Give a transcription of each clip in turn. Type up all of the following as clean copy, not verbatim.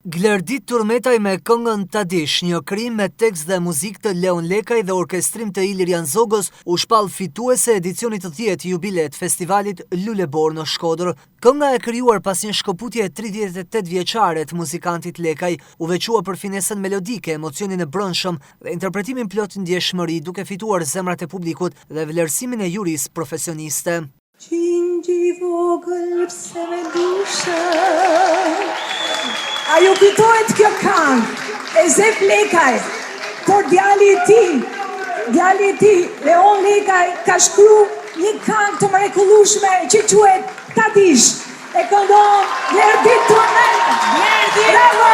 Glerdi Turmetaj me këngën Tadish, një krim me tekst dhe muzikë të Leon Lekaj dhe orkestrim të Ilirian Zogos, u shpall fituese e edicionit të 10 jubilet festivalit Lulebor në Shkodër. Kënga e krijuar pas një shkëputje 38 vjeçare të muzikantit Lekaj, u veçua për finesën melodike, emocionin e brëndshëm dhe interpretimin plot ndjeshmëri, duke fituar zemrat e publikut dhe vlerësimin e juris profesioniste. Qingji vogël pse me dushe. A ju kujtohet kjo këngë e Zef Lekaj, por djali i tij, Leon Lekaj, ka shkruar një këngë të mrekullueshme që quhet Tadish. E këndon Glerdi Turmetaj. Bravo!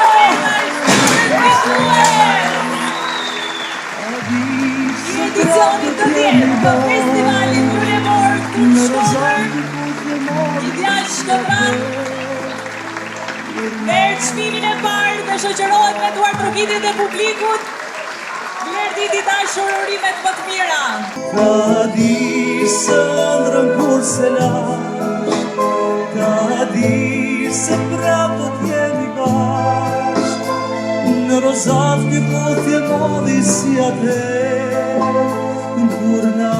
Edicionit të 10 të festivalit Lulebor të Shkodër, i djalë shkodran, merë çmimin e parë dhe shoqërohet me duar trokitit e publikut. Glerdi i dashur, urimet më të mira. Tadish se ëndrëm kur se lash, Tadish se prapë të jemi bashk, në rozat një puthje modhi si atë, kur na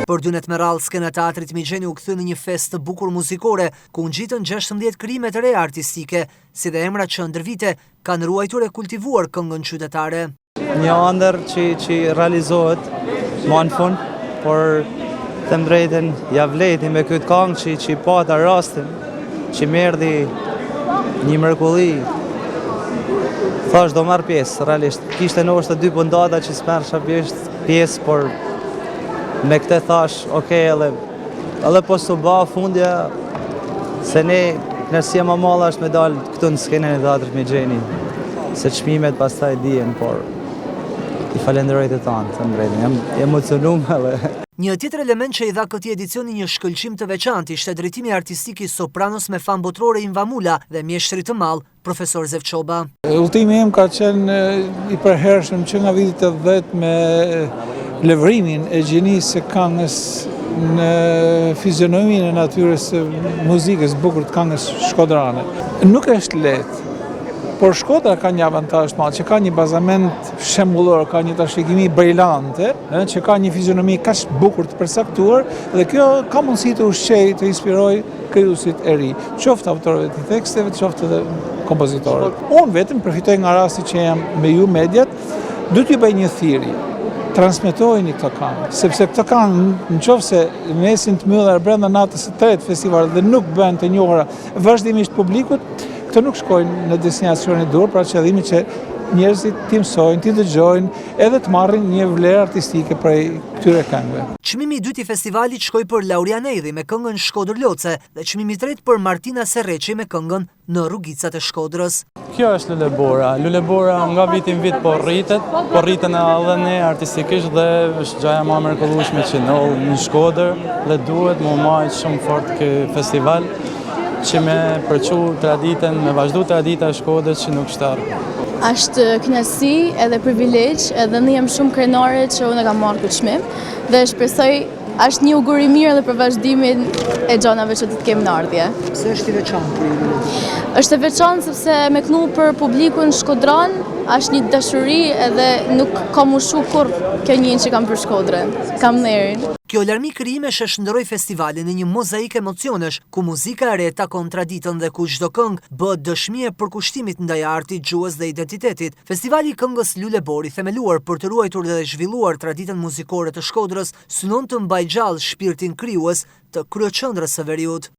Për dynet me rallë, skena teatrit Migjeni u kthye në një festë të bukur muzikore, ku ngjitën 16 krime të reja artistike, si dhe emra që ndër vite kanë ruajtur e kultivuar këngën qytetare. Një ëndër që realizohet më në fund, por them drejtën ja vleti me këtë këngë që pata rastin, që merdi një mrekulli. Thash do marr pjesë, realisht. Kishte ndoshta 2 pundata që s'merrsha pjesë, por me këtë thash, okej, edhe po s'u ba fundja, se ne nërsia më malla është me dalë këtu në skenën e teatrit Migjeni, se çmimet pastaj dihen, por i falenderoj të tanë, të drejtën, jam emocionuar edhe. Një tjetër element që i dha këtij edicioni një shkëlqim të veçantë ishte drejtimi artistik i sopranos me famë botërore Invamula dhe mjeshtri të madh, profesor Zevçoba. Udhëtimi im ka qenë i përhershëm që nga vitet e 80 me lëvrimin e gjenisë së këngës në fizionominë e natyrës së muzikës bukur të këngës shkodrane. Nuk është lehtë, por Shkodra ka një avantazh të madh, që ka një bazament shembullor, ka një trashëgimi brillante, që ka një fizionomi kaq bukur të përcaktuar, dhe kjo ka mundësi të ushqejë, të inspirojë krijuesit e ri, qoftë autorëve të teksteve, qoftë edhe kompozitorët. Unë vetëm përfitoj nga rasti që jam me ju mediat, do t'ju bëj një thirrje. Transmetojeni këtë këngë, sepse këtë këngë nëse mesin të mbyllur brenda natës së 3 festivalit dhe nuk bën të njohura vazhdimisht publikut, këto nuk shkojnë në destinacionin e dur, pra qëllimi që njerëzit t'i mësojnë, t'i dëgjojnë, edhe të marrin një vlerë artistike prej këtyre këngëve. Çmimi i dytë i festivalit shkoi për Laurian Edhi me këngën Shkodër Loce dhe çmimi i tretë për Martina Serreçi me këngën Në rrugicat e Shkodrës. Kjo është Lulebora. Lulebora nga viti në vit po rriten edhe ne artistikisht dhe është gjaja më e mrekullueshme që në Shkodër dhe duhet më majtë shumë fort ky festival që me përçu traditën, me vazhdu tradita e Shkodrës që nuk shtarë. Është kënaqësi edhe privilegj, edhe ne jam shumë krenare që unë kam marrë këtë çmim dhe shpresoj është një augur i mirë edhe për vazhdimin e gjanave që do të kemi në ardhje. Pse është i veçantë për ju? Është e veçantë sepse me kënu për publikun shkodran është një dashuri edhe nuk kam ushu kur kjo njën që kam për Shkodrën. Kam nderin. Kjo larmi krijime shndërroi festivalin në një mozaik emocionesh, ku muzika e re takon traditën dhe ku çdo këngë bëhet dëshmi e përkushtimit ndaj artit, gjuhës dhe identitetit. Festivali i këngës Lulebor, i themeluar për të ruajtur dhe zhvilluar traditën muzikore të Shkodrës, synon të mbajë gjallë shpirtin krijues të kryeqendrës së Veriut.